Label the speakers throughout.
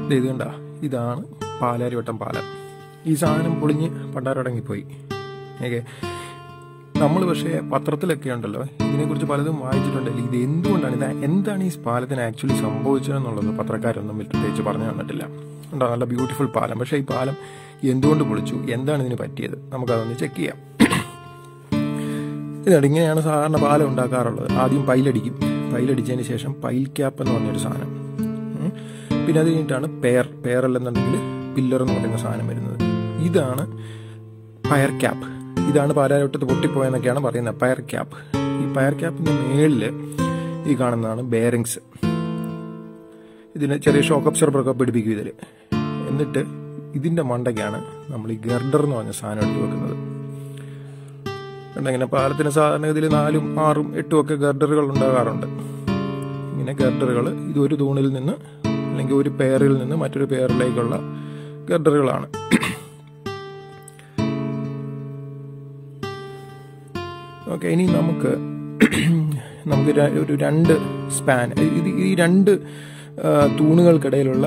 Speaker 1: ഇത് കണ്ട, ഇതാണ് പാലാരിവട്ടം പാലം. ഈ സാധനം പൊളിഞ്ഞ് പണ്ടാരടങ്ങിപ്പോയി. ഓക്കെ, നമ്മൾ പക്ഷേ പത്രത്തിലൊക്കെ ഉണ്ടല്ലോ ഇതിനെക്കുറിച്ച് പലതും വായിച്ചിട്ടുണ്ടല്ലോ. ഇത് എന്താണ് ഈ പാലത്തിന് ആക്ച്വലി സംഭവിച്ചതെന്നുള്ളത് പത്രക്കാരൊന്നും പ്രത്യേകിച്ച് പറഞ്ഞു തന്നിട്ടില്ല. ഉണ്ടോ, നല്ല ബ്യൂട്ടിഫുൾ പാലം. പക്ഷേ ഈ പാലം എന്തുകൊണ്ട് പൊളിച്ചു, എന്താണ് ഇതിന് പറ്റിയത്, നമുക്കതൊന്ന് ചെക്ക് ചെയ്യാം. ഇങ്ങനെയാണ് സാധാരണ പാലം ഉണ്ടാക്കാറുള്ളത്. ആദ്യം പൈലടിച്ചതിന് ശേഷം പൈൽ ക്യാപ്പ് എന്ന് പറഞ്ഞൊരു സാധനം, പിന്നെ അത് കഴിഞ്ഞിട്ടാണ് പേരല്ലെന്നുണ്ടെങ്കിൽ പില്ലർ എന്ന് പറയുന്ന സാധനം വരുന്നത്. ഇതാണ് പയർ ക്യാപ്പ്. ഇതാണ് പാലാരിവട്ടത്ത് പൊട്ടിപ്പോയെന്നൊക്കെയാണ് പറയുന്നത്, പയർ ക്യാപ്പ്. ഈ പയർ ക്യാപ്പിന്റെ മേളിൽ ഈ കാണുന്നതാണ് ബെയറിങ്സ്. ഇതിന് ചെറിയ ഷോക്ക് അബ്സോർബറൊക്കെ പിടിപ്പിക്കും ഇതിൽ. എന്നിട്ട് ഇതിന്റെ മണ്ടയ്ക്കാണ് നമ്മൾ ഈ ഗർഡർ എന്ന് പറഞ്ഞ സാധനം എടുത്ത് വെക്കുന്നത്. ഇങ്ങനെ പാലത്തിന് സാധാരണഗതിയിൽ 4, 6, 8 ഒക്കെ ഗർഡറുകൾ ഉണ്ടാകാറുണ്ട്. ഇങ്ങനെ ഗർഡറുകൾ ഇത് ഒരു തൂണിൽ നിന്ന് അല്ലെങ്കിൽ ഒരു പെയറിൽ നിന്ന് മറ്റൊരു പെയറിലേക്കുള്ള ഗർഡറുകളാണ്. ഓക്കെ, ഇനി നമുക്ക് ഒരു 2 സ്പാൻ, ഈ 2 തൂണുകൾക്കിടയിലുള്ള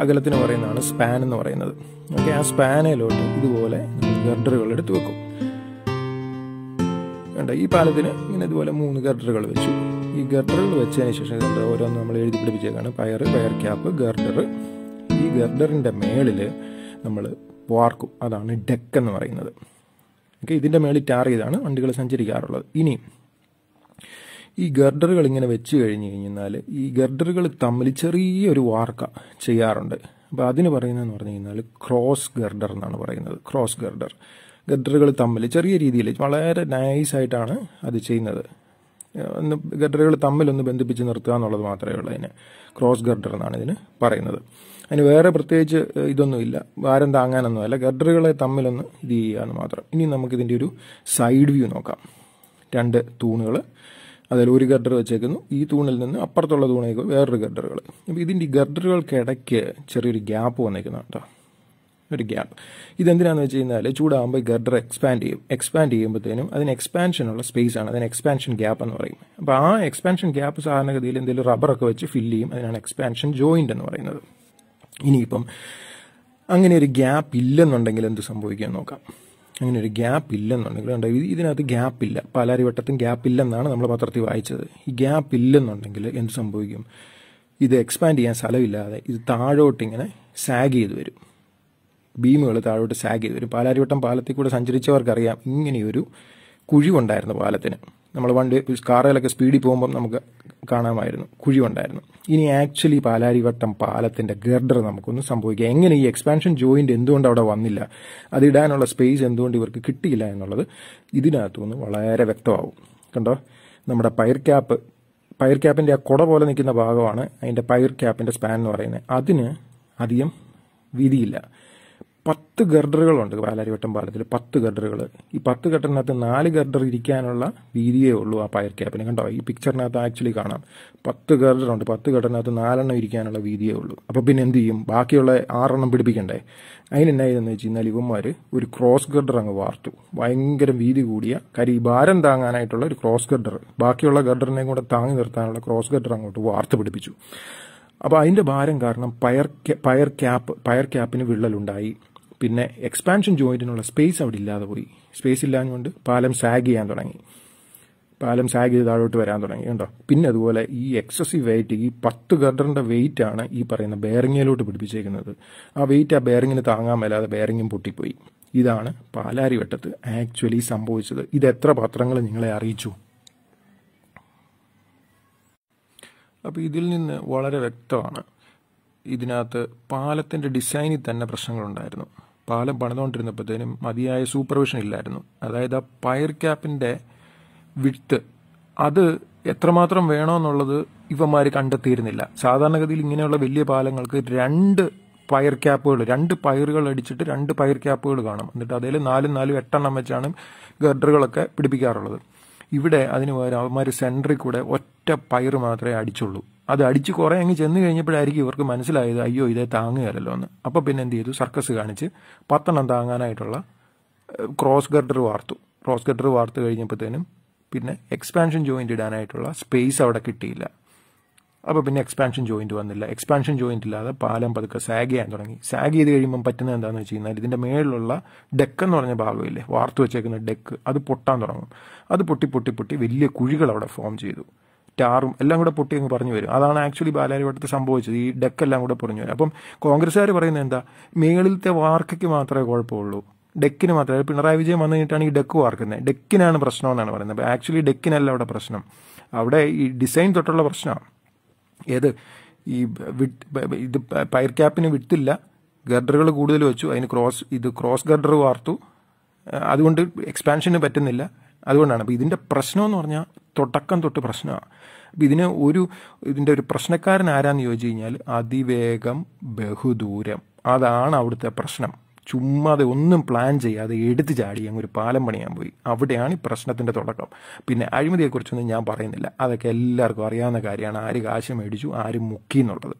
Speaker 1: അകലത്തിന് പറയുന്നതാണ് സ്പാൻ എന്ന് പറയുന്നത്. ഓക്കെ, ആ സ്പാനയിലോട്ട് ഇതുപോലെ ഗർഡറുകൾ എടുത്ത് വെക്കും. ഈ പാലത്തിന് ഇങ്ങനെ ഇതുപോലെ 3 ഗർഡറുകൾ വെച്ചു. ഈ ഗർഡറുകൾ വെച്ചതിന് ശേഷം ഓരോന്ന് നമ്മൾ എഴുതി പിടിപ്പിച്ചേക്കാണ്. പയർ ക്യാപ്പ്, ഗർഡർ. ഈ ഗർഡറിന്റെ മേളിൽ നമ്മൾ വാർക്കും, അതാണ് ഡെക്ക് എന്ന് പറയുന്നത്. ഓക്കെ, ഇതിന്റെ മേളിൽ ടാർ ചെയ്താണ് വണ്ടികൾ സഞ്ചരിക്കാറുള്ളത്. ഇനി ഈ ഗർഡറുകൾ ഇങ്ങനെ വെച്ച് കഴിഞ്ഞ് കഴിഞ്ഞാൽ ഈ ഗർഡറുകൾ തമ്മിൽ ചെറിയൊരു വാർക്ക ചെയ്യാറുണ്ട്. അപ്പോൾ അതിന് പറയുന്നതെന്ന് പറഞ്ഞു കഴിഞ്ഞാൽ ക്രോസ് ഗർഡർ എന്നാണ് പറയുന്നത്. ക്രോസ് ഗർഡറുകൾ തമ്മിൽ ചെറിയ രീതിയിൽ വളരെ നൈസായിട്ടാണ് അത് ചെയ്യുന്നത്. ഗർഡറുകൾ തമ്മിലൊന്ന് ബന്ധിപ്പിച്ച് നിർത്തുക എന്നുള്ളത് മാത്രമേ ഉള്ളൂ. അതിന് ക്രോസ് ഗർഡർ എന്നാണ് ഇതിന് പറയുന്നത്. അതിന് വേറെ പ്രത്യേകിച്ച് ഇതൊന്നുമില്ല, ഭാരം താങ്ങാനൊന്നുമല്ല, ഗർഡറുകളെ തമ്മിലൊന്ന് ഇത് ചെയ്യാന്ന് മാത്രം. ഇനി നമുക്കിതിൻ്റെ ഒരു സൈഡ് വ്യൂ നോക്കാം. 2 തൂണുകൾ, അതിൽ ഒരു ഗർഡർ വെച്ചേക്കുന്നു. ഈ തൂണിൽ നിന്ന് അപ്പുറത്തുള്ള തൂണേക്ക് വേറൊരു ഗർഡറുകൾ. അപ്പോൾ ഇതിൻ്റെ ഈ ഗർഡറുകൾക്കിടയ്ക്ക് ചെറിയൊരു ഗ്യാപ്പ് വന്നേക്കുന്നു കേട്ടോ, ഒരു ഗ്യാപ്പ്. ഇതെന്തിനാണെന്ന് വെച്ച് കഴിഞ്ഞാൽ ചൂടാകുമ്പോൾ ഗർഡർ എക്സ്പാൻഡ് ചെയ്യുമ്പോഴത്തേനും അതിന് എക്സ്പാൻഷനുള്ള സ്പേസ് ആണ്, അതിന് എക്സ്പാൻഷൻ ഗ്യാപ്പ് എന്ന് പറയും. അപ്പോൾ ആ എക്സ്പാൻഷൻ ഗ്യാപ്പ് സാധാരണഗതിയിൽ എന്തെങ്കിലും റബ്ബറൊക്കെ വെച്ച് ഫില്ല് ചെയ്യും, അതിനാണ് എക്സ്പാൻഷൻ ജോയിന്റ് എന്ന് പറയുന്നത്. ഇനിയിപ്പം അങ്ങനെ ഒരു ഗ്യാപ്പ് ഇല്ലെന്നുണ്ടെങ്കിൽ എന്ത് സംഭവിക്കാൻ നോക്കാം. അങ്ങനെ ഒരു ഗ്യാപ്പ് ഇല്ലെന്നുണ്ടെങ്കിൽ ഇതിനകത്ത് ഗ്യാപ്പില്ല, പാലാരിവട്ടത്തും ഗ്യാപ്പില്ലെന്നാണ് നമ്മൾ പത്രത്തിൽ വായിച്ചത്. ഈ ഗ്യാപ്പ് ഇല്ലെന്നുണ്ടെങ്കിൽ എന്ത് സംഭവിക്കും, ഇത് എക്സ്പാൻഡ് ചെയ്യാൻ സ്ഥലമില്ലാതെ ഇത് താഴോട്ട് ഇങ്ങനെ സാഗ് ചെയ്ത് വരും. ബീമുകൾ താഴോട്ട് സാഗ് ചെയ്ത് വരും. പാലാരിവട്ടം പാലത്തിൽ കൂടെ സഞ്ചരിച്ചവർക്കറിയാം ഇങ്ങനെയൊരു കുഴിവുണ്ടായിരുന്നു പാലത്തിന്. നമ്മൾ കാറുകളൊക്കെ സ്പീഡിൽ പോകുമ്പം നമുക്ക് കാണാമായിരുന്നു കുഴിവുണ്ടായിരുന്നു. ഇനി ആക്ച്വലി പാലാരിവട്ടം പാലത്തിന്റെ ഗർഡർ നമുക്കൊന്നും സംഭവിക്കുക, എങ്ങനെ ഈ എക്സ്പാൻഷൻ ജോയിന്റ് എന്തുകൊണ്ട് അവിടെ വന്നില്ല, അതിടാനുള്ള സ്പേസ് എന്തുകൊണ്ട് ഇവർക്ക് കിട്ടിയില്ല എന്നുള്ളത് ഇതിനകത്തുനിന്ന് വളരെ വ്യക്തമാവും. കണ്ടോ, നമ്മുടെ പയർ ക്യാപ്പിന്റെ ആ കുട പോലെ നിൽക്കുന്ന ഭാഗമാണ് അതിന്റെ പയർ ക്യാപ്പിന്റെ സ്പാൻ എന്ന് പറയുന്നത്. അതിന് അധികം വീതിയില്ല. 10 ഗർഡറുകളുണ്ട് പാലാരിവട്ടം പാലത്തിൽ, 10 ഗർഡറുകൾ. ഈ 10 ഗർഡറിനകത്ത് 4 ഗർഡർ ഇരിക്കാനുള്ള വീതിയേ ഉള്ളൂ ആ പയർ ക്യാപ്പിന്. കണ്ടോ, ഈ പിക്ചറിനകത്ത് ആക്ച്വലി കാണാം 10 ഗർഡറുണ്ട്. 10 ഗർഡറിനകത്ത് 4 ഇരിക്കാനുള്ള വീതിയേ ഉള്ളൂ. അപ്പോൾ പിന്നെ എന്ത് ചെയ്യും, ബാക്കിയുള്ള 6 പിടിപ്പിക്കണ്ടേ? അതിനെന്നായതെന്ന് വെച്ച് കഴിഞ്ഞാൽ ഇവന്മാർ ഒരു ക്രോസ് ഗർഡർ അങ്ങ് വാർത്തു. ഭയങ്കര വീതി കൂടിയ ഭാരം താങ്ങാനായിട്ടുള്ള ഒരു ക്രോസ് ഗർഡർ, ബാക്കിയുള്ള ഗർഡറിനെയും കൂടെ താങ്ങി നിർത്താനുള്ള ക്രോസ് ഗർഡർ അങ്ങോട്ട് വാർത്ത് പിടിപ്പിച്ചു. അപ്പോൾ അതിന്റെ ഭാരം കാരണം പയർ ക്യാപ്പിന് വിള്ളലുണ്ടായി. പിന്നെ എക്സ്പാൻഷൻ ജോയിന്റിനുള്ള സ്പേസ് അവിടെ ഇല്ലാതെ പോയി. സ്പേസ് ഇല്ലാഞ്ഞുകൊണ്ട് പാലം സാഗ് ചെയ്യാൻ തുടങ്ങി. പാലം സാഗ് ചെയ്ത് താഴോട്ട് വരാൻ തുടങ്ങി. കണ്ടോ, പിന്നെ അതുപോലെ ഈ എക്സസീവ് വെയിറ്റ്, ഈ 10 ഗർഡറിന്റെ വെയിറ്റ് ആണ് ഈ പറയുന്ന ബെയറിങ്ങിലോട്ട് പിടിപ്പിച്ചേക്കുന്നത്. ആ വെയിറ്റ് ആ ബെയറിങ്ങിന് താങ്ങാൻ മേലാതെ ബെയറിങ്ങും പൊട്ടിപ്പോയി. ഇതാണ് പാലാരിവട്ടത്ത് ആക്ച്വലി സംഭവിച്ചത്. ഇത് എത്ര പത്രങ്ങൾ നിങ്ങളെ അറിയിച്ചു? അപ്പോൾ ഇതിൽ നിന്ന് വളരെ വ്യക്തമാണ്, ഇതിനകത്ത് പാലത്തിന്റെ ഡിസൈനിൽ തന്നെ പ്രശ്നങ്ങളുണ്ടായിരുന്നു. പാലം പണിതുകൊണ്ടിരുന്നപ്പോഴത്തേനും മതിയായ സൂപ്പർവിഷൻ ഇല്ലായിരുന്നു. അതായത് ആ പയർ ക്യാപ്പിന്റെ വിഡ്ത്ത് അത് എത്രമാത്രം വേണമെന്നുള്ളത് ഇവന്മാർ കണ്ടെത്തിയിരുന്നില്ല. സാധാരണഗതിയിൽ ഇങ്ങനെയുള്ള വലിയ പാലങ്ങൾക്ക് 2 പയർ ക്യാപ്പുകൾ, 2 പയറുകൾ അടിച്ചിട്ട് 2 പയർ ക്യാപ്പുകൾ കാണും. എന്നിട്ട് അതിൽ 4, 8 വെച്ചാണ് ഗർഡറുകളൊക്കെ പിടിപ്പിക്കാറുള്ളത്. ഇവിടെ അതിന് പകരം അവന്മാർ സെൻറ്ററിൽ കൂടെ ഒറ്റ പയർ മാത്രമേ അടിച്ചുള്ളൂ. അത് അടിച്ച് കുറേ അങ്ങ് ചെന്ന് കഴിഞ്ഞപ്പോഴായിരിക്കും ഇവർക്ക് മനസ്സിലായത് അയ്യോ ഇതേ താങ്ങുകയല്ലോ എന്ന്. അപ്പോൾ പിന്നെ എന്ത് ചെയ്തു, സർക്കസ് കാണിച്ച് 10 താങ്ങാനായിട്ടുള്ള ക്രോസ് ഗർഡർ വാർത്തു. ക്രോസ് ഗർഡർ വാർത്ത് കഴിഞ്ഞപ്പോഴത്തേനും പിന്നെ എക്സ്പാൻഷൻ ജോയിന്റ് ഇടാനായിട്ടുള്ള സ്പേസ് അവിടെ കിട്ടിയില്ല. അപ്പോൾ പിന്നെ എക്സ്പാൻഷൻ ജോയിന്റ് വന്നില്ല. എക്സ്പാൻഷൻ ജോയിന്റ് ഇല്ലാതെ പാലം പതുക്കെ സാഗ് ചെയ്യാൻ തുടങ്ങി. സാഗ് ചെയ്ത് കഴിയുമ്പം പറ്റുന്നത് എന്താണെന്ന് വെച്ച് കഴിഞ്ഞാൽ ഇതിൻ്റെ മേളിലുള്ള ഡെക്ക് എന്ന് പറഞ്ഞ ഭാഗമില്ലേ, വാർത്ത് വെച്ചേക്കുന്ന ഡെക്ക്, അത് പൊട്ടാൻ തുടങ്ങും. അത് പൊട്ടി പൊട്ടി പൊട്ടി വലിയ കുഴികൾ അവിടെ ഫോം ചെയ്തു. ടാറും എല്ലാം കൂടെ പൊട്ടി അങ്ങ് പറഞ്ഞു വരും. അതാണ് ആക്ച്വലി പാലാരിവട്ടത്ത് സംഭവിച്ചത്. ഈ ഡെക്കെല്ലാം കൂടെ പറഞ്ഞു വരും. അപ്പം കോൺഗ്രസ്സുകാർ പറയുന്നത് എന്താ, മേളിലത്തെ വാർക്കയ്ക്ക് മാത്രമേ കുഴപ്പമുള്ളൂ, ഡെക്കിന് മാത്രമേ. പിണറായി വിജയൻ വന്നു കഴിഞ്ഞിട്ടാണ് ഈ ഡെക്ക് വാർക്കുന്നത്. ഡെക്കിനാണ് പ്രശ്നം എന്നാണ് പറയുന്നത്. അപ്പോൾ ആക്ച്വലി ഡെക്കിനല്ല അവിടെ പ്രശ്നം, അവിടെ ഈ ഡിസൈൻ തൊട്ടുള്ള പ്രശ്നമാണ്. ഏത് ഈ ഇത് പയർ ക്യാപ്പിന് വിട്ടില്ല, ഗർഡറുകൾ കൂടുതൽ വെച്ചു, അതിന് ക്രോസ് ഗർഡർ വാർത്തു, അതുകൊണ്ട് എക്സ്പാൻഷന് പറ്റുന്നില്ല. അതുകൊണ്ടാണ്. അപ്പോൾ ഇതിൻ്റെ പ്രശ്നം എന്ന് പറഞ്ഞാൽ തുടക്കം തൊട്ട് പ്രശ്നമാണ്. അപ്പം ഇതിൻ്റെ ഒരു പ്രശ്നക്കാരൻ ആരാന്ന് ചോദിച്ചു കഴിഞ്ഞാൽ അതിവേഗം ബഹുദൂരം, അതാണ് അവിടുത്തെ പ്രശ്നം. ചുമ്മാതെ ഒന്നും പ്ലാൻ ചെയ്യാതെ എടുത്തു ചാടി അങ്ങ് ഒരു പാലം പണിയാൻ പോയി. അവിടെയാണ് ഈ പ്രശ്നത്തിൻ്റെ തുടക്കം. പിന്നെ അഴിമതിയെക്കുറിച്ചൊന്നും ഞാൻ പറയുന്നില്ല, അതൊക്കെ എല്ലാവർക്കും അറിയാവുന്ന കാര്യമാണ്. ആര് കാശ് മേടിച്ചു, ആര് മുക്കി എന്നുള്ളത്.